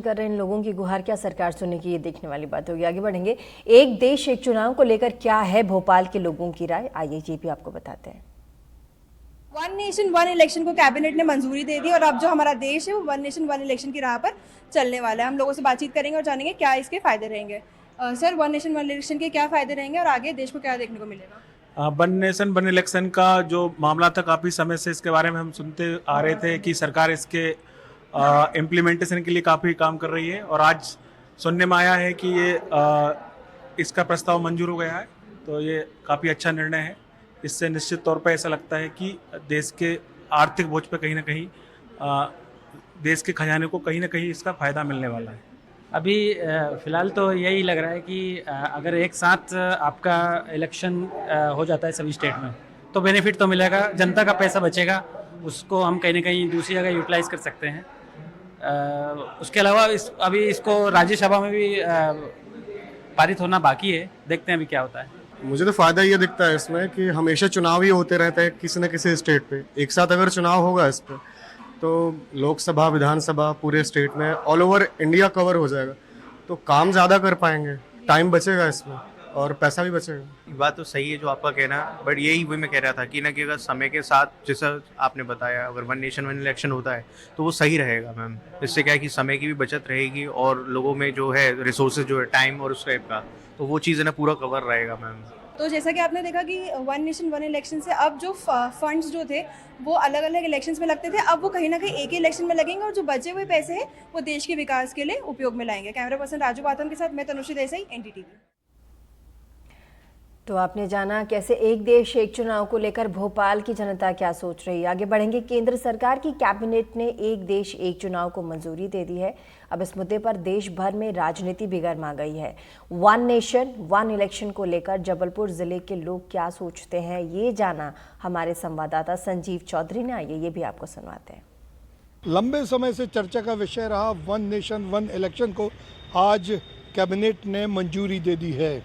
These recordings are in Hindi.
कर रहे इन लोगों की गुहार क्या सरकार सुने की, ये देखने वाली बात होगी। आगे बढ़ेंगे। एक देश एक चुनाव को लेकर क्या है भोपाल के लोगों की राय, आइए ये भी आपको बताते हैं। वन नेशन वन इलेक्शन को कैबिनेट ने मंजूरी दे दी और अब जो हमारा देश है वो वन नेशन वन इलेक्शन की राह पर चलने वाला है। हम लोगों से बातचीत करेंगे और जानेंगे क्या इसके फायदे रहेंगे। Sir, one nation one election के क्या फायदे रहेंगे और आगे देश को क्या देखने को मिलेगा? वन नेशन वन इलेक्शन का जो मामला था, काफ़ी समय से इसके बारे में हम सुनते आ रहे थे कि सरकार इसके इम्प्लीमेंटेशन के लिए काफ़ी काम कर रही है और आज सुनने में आया है कि ये इसका प्रस्ताव मंजूर हो गया है। तो ये काफ़ी अच्छा निर्णय है। इससे निश्चित तौर पर ऐसा लगता है कि देश के आर्थिक बोझ पे कहीं ना कहीं देश के खजाने को कहीं ना कहीं इसका फ़ायदा मिलने वाला है। अभी फ़िलहाल तो यही लग रहा है कि अगर एक साथ आपका इलेक्शन हो जाता है सभी स्टेट में तो बेनिफिट तो मिलेगा, जनता का पैसा बचेगा, उसको हम कहीं ना कहीं दूसरी जगह यूटिलाइज कर सकते हैं। उसके अलावा अभी इसको राज्यसभा में भी पारित होना बाकी है, देखते हैं अभी क्या होता है। मुझे तो फ़ायदा ये दिखता है इसमें कि हमेशा चुनाव ही होते रहते हैं किसी न किसी स्टेट पे। एक साथ अगर चुनाव होगा इस पर तो लोकसभा विधानसभा पूरे स्टेट में ऑल ओवर इंडिया कवर हो जाएगा, तो काम ज़्यादा कर पाएंगे, टाइम बचेगा इसमें और पैसा भी बचेगा। बात तो सही है जो आपका कहना, बट यही वही मैं कह रहा था कि ना कि अगर समय के साथ जैसा आपने बताया अगर वन नेशन वन इलेक्शन होता है तो वो सही रहेगा मैम। इससे क्या है कि समय की भी बचत रहेगी और लोगों में जो है रिसोर्सेज जो है टाइम और उस टाइप का, तो वो चीज़ है ना पूरा कवर रहेगा मैम। तो जैसा कि आपने देखा कि वन नेशन वन इलेक्शन से अब जो फंड्स जो थे वो अलग अलग इलेक्शंस में लगते थे, अब वो कहीं ना कहीं एक ही इलेक्शन में लगेंगे और जो बचे हुए पैसे हैं वो देश के विकास के लिए उपयोग में लाएंगे। कैमरा पर्सन राजू बातम के साथ मैं तनुश्री देसाई, एनडीटीवी। तो आपने जाना कैसे एक देश एक चुनाव को लेकर भोपाल की जनता क्या सोच रही है। आगे बढ़ेंगे। केंद्र सरकार की कैबिनेट ने एक देश एक चुनाव को मंजूरी दे दी है। अब इस मुद्दे पर देश भर में राजनीति भी गर्मा गई है। वन नेशन वन इलेक्शन को लेकर जबलपुर जिले के लोग क्या सोचते हैं, ये जाना हमारे संवाददाता संजीव चौधरी ने। आइए ये भी आपको सुनवाते हैं। लंबे समय से चर्चा का विषय रहा वन नेशन वन इलेक्शन को आज कैबिनेट ने मंजूरी दे दी है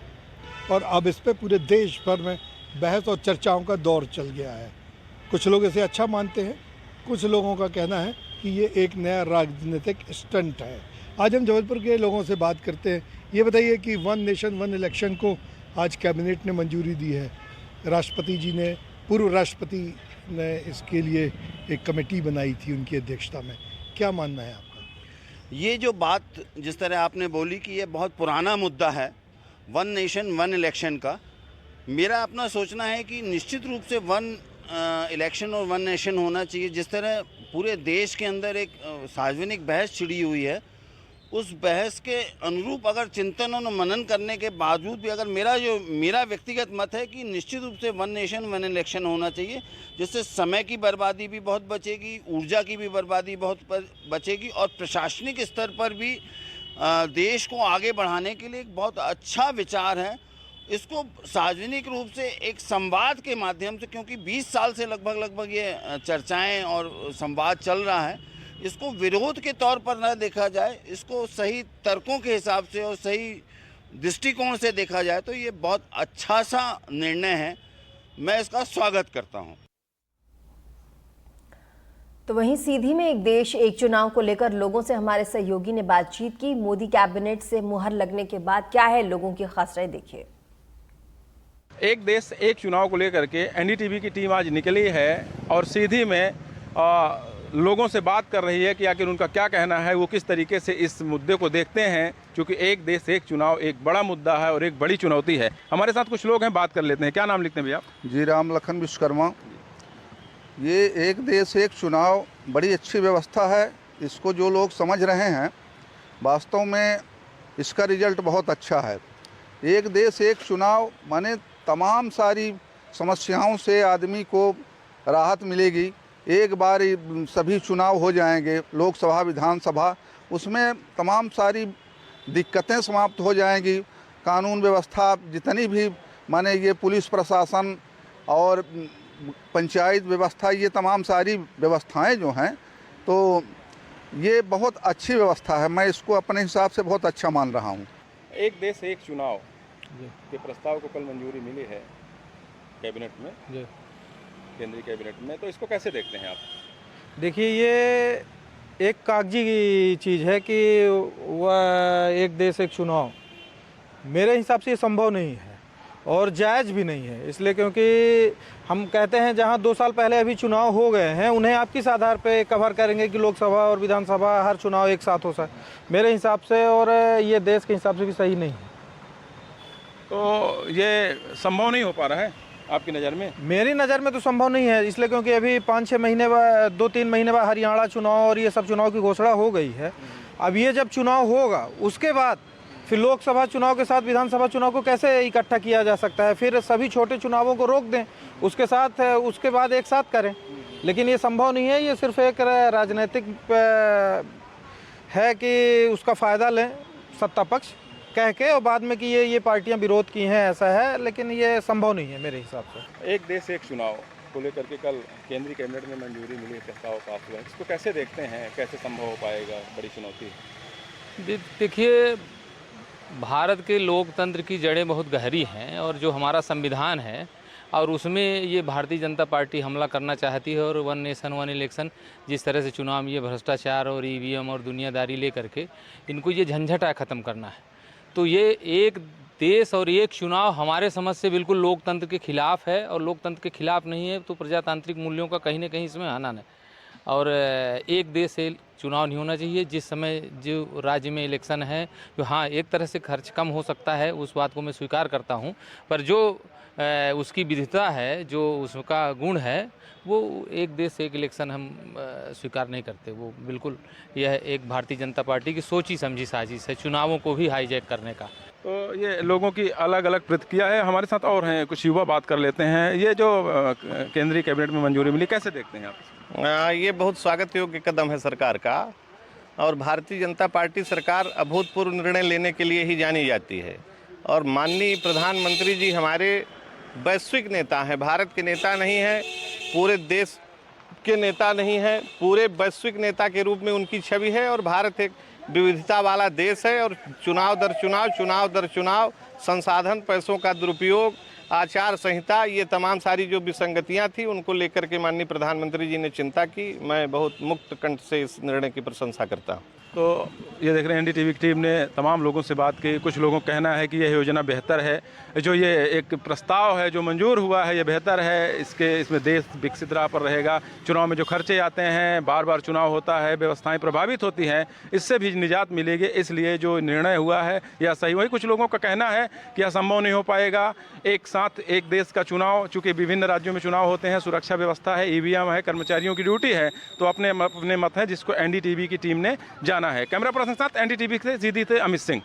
और अब इस पे पूरे देश भर में बहस और चर्चाओं का दौर चल गया है। कुछ लोग इसे अच्छा मानते हैं, कुछ लोगों का कहना है कि ये एक नया राजनीतिक स्टंट है। आज हम जबलपुर के लोगों से बात करते हैं। ये बताइए कि वन नेशन वन इलेक्शन को आज कैबिनेट ने मंजूरी दी है। राष्ट्रपति जी ने, पूर्व राष्ट्रपति ने इसके लिए एक कमेटी बनाई थी उनकी अध्यक्षता में। क्या मानना है आपका? ये जो बात जिस तरह आपने बोली कि ये बहुत पुराना मुद्दा है वन नेशन वन इलेक्शन का, मेरा अपना सोचना है कि निश्चित रूप से वन इलेक्शन और वन नेशन होना चाहिए। जिस तरह पूरे देश के अंदर एक सार्वजनिक बहस छिड़ी हुई है, उस बहस के अनुरूप अगर चिंतन और मनन करने के बावजूद भी अगर मेरा व्यक्तिगत मत है कि निश्चित रूप से वन नेशन वन इलेक्शन होना चाहिए, जिससे समय की बर्बादी भी बहुत बचेगी, ऊर्जा की भी बर्बादी बहुत बचेगी और प्रशासनिक स्तर पर भी देश को आगे बढ़ाने के लिए एक बहुत अच्छा विचार है। इसको सार्वजनिक रूप से एक संवाद के माध्यम से, क्योंकि 20 साल से लगभग ये चर्चाएं और संवाद चल रहा है, इसको विरोध के तौर पर न देखा जाए, इसको सही तर्कों के हिसाब से और सही दृष्टिकोण से देखा जाए तो ये बहुत अच्छा सा निर्णय है। मैं इसका स्वागत करता हूँ। तो वहीं सीधी में एक देश एक चुनाव को लेकर लोगों से हमारे सहयोगी ने बातचीत की। मोदी कैबिनेट से मुहर लगने के बाद क्या है लोगों की खास राय, देखिए। एक देश एक चुनाव को लेकर के एनडीटीवी की टीम आज निकली है और सीधी में लोगों से बात कर रही है कि आखिर उनका क्या कहना है, वो किस तरीके से इस मुद्दे को देखते हैं, क्योंकि एक देश एक चुनाव एक बड़ा मुद्दा है और एक बड़ी चुनौती है। हमारे साथ कुछ लोग हैं, बात कर लेते हैं। क्या नाम लिखते हैं भैया? जी, राम लखन विश्वकर्मा। ये एक देश एक चुनाव बड़ी अच्छी व्यवस्था है। इसको जो लोग समझ रहे हैं, वास्तव में इसका रिजल्ट बहुत अच्छा है। एक देश एक चुनाव माने तमाम सारी समस्याओं से आदमी को राहत मिलेगी। एक बार सभी चुनाव हो जाएंगे, लोकसभा विधानसभा, उसमें तमाम सारी दिक्कतें समाप्त हो जाएंगी। कानून व्यवस्था जितनी भी माने ये पुलिस प्रशासन और पंचायत व्यवस्था, ये तमाम सारी व्यवस्थाएं जो हैं, तो ये बहुत अच्छी व्यवस्था है। मैं इसको अपने हिसाब से बहुत अच्छा मान रहा हूँ। एक देश एक चुनाव के प्रस्ताव को कल मंजूरी मिली है कैबिनेट में, केंद्रीय कैबिनेट में, तो इसको कैसे देखते हैं आप? देखिए, ये एक कागजी चीज़ है कि वह एक देश एक चुनाव, मेरे हिसाब से ये संभव नहीं है और जायज़ भी नहीं है। इसलिए क्योंकि हम कहते हैं जहां 2 साल पहले अभी चुनाव हो गए हैं, उन्हें आप किस आधार पे कवर करेंगे कि लोकसभा और विधानसभा हर चुनाव एक साथ हो सके, मेरे हिसाब से और ये देश के हिसाब से भी सही नहीं है। तो ये संभव नहीं हो पा रहा है आपकी नज़र में? मेरी नज़र में तो संभव नहीं है, इसलिए क्योंकि अभी 5-6 महीने बाद 2-3 महीने बाद हरियाणा चुनाव और ये सब चुनाव की घोषणा हो गई है। अब ये जब चुनाव होगा उसके बाद फिर लोकसभा चुनाव के साथ विधानसभा चुनाव को कैसे इकट्ठा किया जा सकता है? फिर सभी छोटे चुनावों को रोक दें, उसके बाद एक साथ करें, लेकिन ये संभव नहीं है। ये सिर्फ एक राजनीतिक है कि उसका फ़ायदा लें सत्ता पक्ष कह के और बाद में कि ये पार्टियां विरोध की हैं, ऐसा है, लेकिन ये संभव नहीं है मेरे हिसाब से। एक देश एक चुनाव को लेकर के कल केंद्रीय कैबिनेट में मंजूरी मिली, प्रस्ताव पास हुआ, इसको कैसे देखते हैं, कैसे संभव हो पाएगा? बड़ी चुनौती। देखिए, भारत के लोकतंत्र की जड़ें बहुत गहरी हैं और जो हमारा संविधान है और उसमें ये भारतीय जनता पार्टी हमला करना चाहती है और 1 नेशन 1 इलेक्शन जिस तरह से चुनाव में ये भ्रष्टाचार और ईवीएम और दुनियादारी ले करके इनको ये झंझट है ख़त्म करना है, तो ये एक देश और एक चुनाव हमारे समझ से बिल्कुल लोकतंत्र के खिलाफ है और लोकतंत्र के खिलाफ नहीं है तो प्रजातांत्रिक मूल्यों का कहीं ना कहीं इसमें हनन है। और एक देश से चुनाव नहीं होना चाहिए। जिस समय जो राज्य में इलेक्शन है, जो हाँ एक तरह से खर्च कम हो सकता है, उस बात को मैं स्वीकार करता हूँ, पर जो उसकी विविधता है, जो उसका गुण है, वो एक देश एक इलेक्शन हम स्वीकार नहीं करते। वो बिल्कुल यह एक भारतीय जनता पार्टी की सोची समझी साजिश है चुनावों को भी हाईजैक करने का। तो ये लोगों की अलग अलग प्रतिक्रिया है। हमारे साथ और हैं कुछ युवा, बात कर लेते हैं। ये जो केंद्रीय कैबिनेट में मंजूरी मिली, कैसे देखते हैं आप? ये बहुत स्वागत योग्य कदम है सरकार का और भारतीय जनता पार्टी सरकार अभूतपूर्व निर्णय लेने के लिए ही जानी जाती है और माननीय प्रधानमंत्री जी हमारे वैश्विक नेता हैं, भारत के नेता नहीं हैं, पूरे देश के नेता नहीं हैं, पूरे वैश्विक नेता के रूप में उनकी छवि है और भारत एक विविधता वाला देश है और चुनाव दर चुनाव संसाधन, पैसों का दुरुपयोग, आचार संहिता, ये तमाम सारी जो विसंगतियां थी उनको लेकर के माननीय प्रधानमंत्री जी ने चिंता की। मैं बहुत मुक्त कंठ से इस निर्णय की प्रशंसा करता हूँ। तो ये देख रहे हैं एनडीटीवी की टीम ने तमाम लोगों से बात की। कुछ लोगों का कहना है कि यह योजना बेहतर है, जो ये एक प्रस्ताव है जो मंजूर हुआ है ये बेहतर है, इसमें देश विकसित राह पर रहेगा। चुनाव में जो खर्चे आते हैं, बार बार चुनाव होता है, व्यवस्थाएं प्रभावित होती हैं, इससे भी निजात मिलेगी। इसलिए जो निर्णय हुआ है यह सही। वही कुछ लोगों का कहना है कि यह संभव नहीं हो पाएगा। एक साथ एक देश का चुनाव, चूँकि विभिन्न राज्यों में चुनाव होते हैं, सुरक्षा व्यवस्था है, ईवीएम है, कर्मचारियों की ड्यूटी है, तो अपने मत है जिसको एनडीटीवी की टीम ने जाना है। कैमरा पर्सन के साथ एनडीटीवी से सीधी थे अमित सिंह।